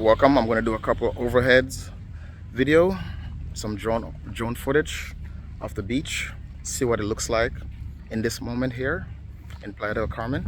Welcome. I'm going to do a couple of overheads video, some drone footage of the beach, see what it looks like in this moment here in Playa del Carmen.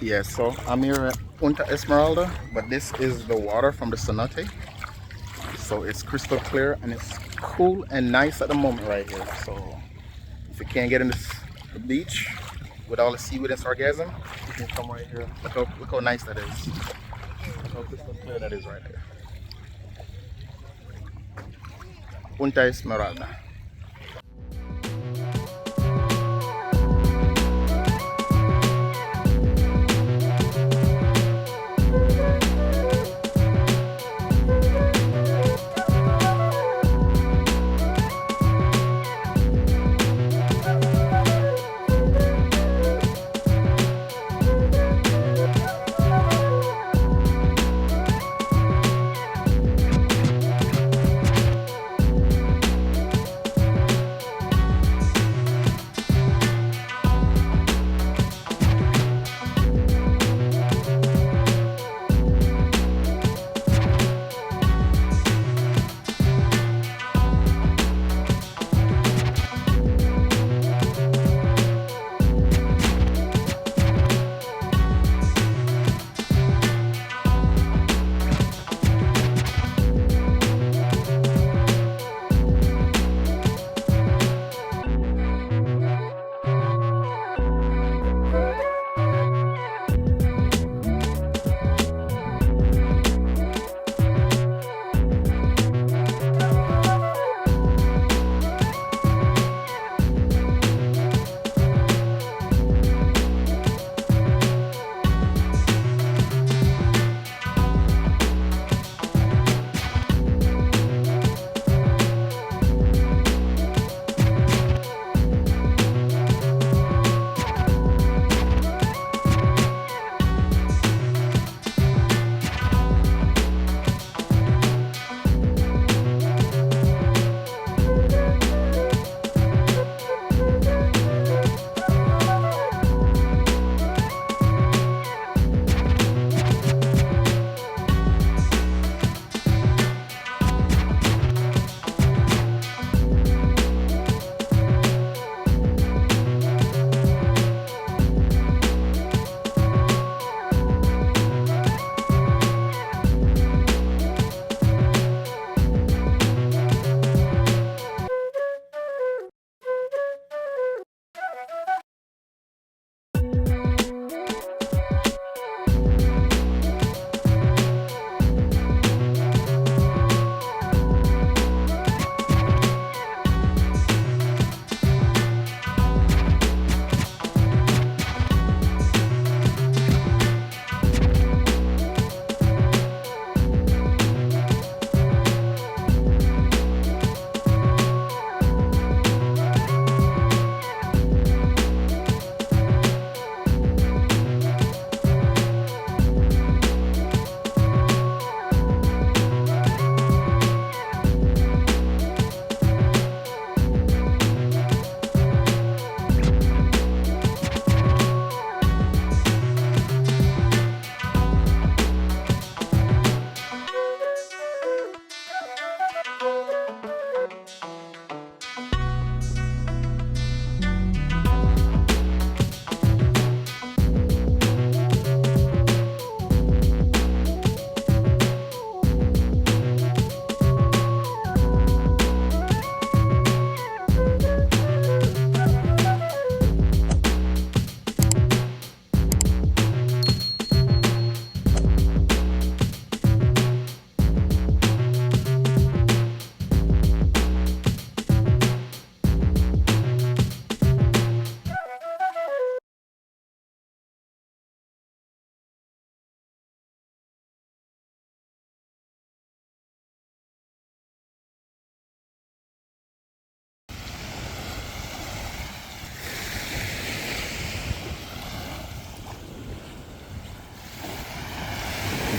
Yeah, so I'm here at Punta Esmeralda, but this is the water from the Cenote. So it's crystal clear and it's cool and nice at the moment right here. So if you can't get in the beach with all the seaweed and sargassum, you can come right here. Look how nice that is. Look how crystal clear that is right there. Punta Esmeralda.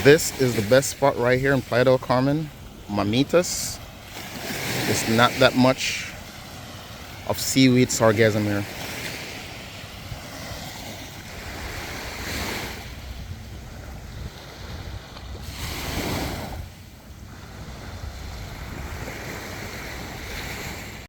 This is the best spot right here in Playa del Carmen. Mamitas. It's not that much of seaweed sargassum here.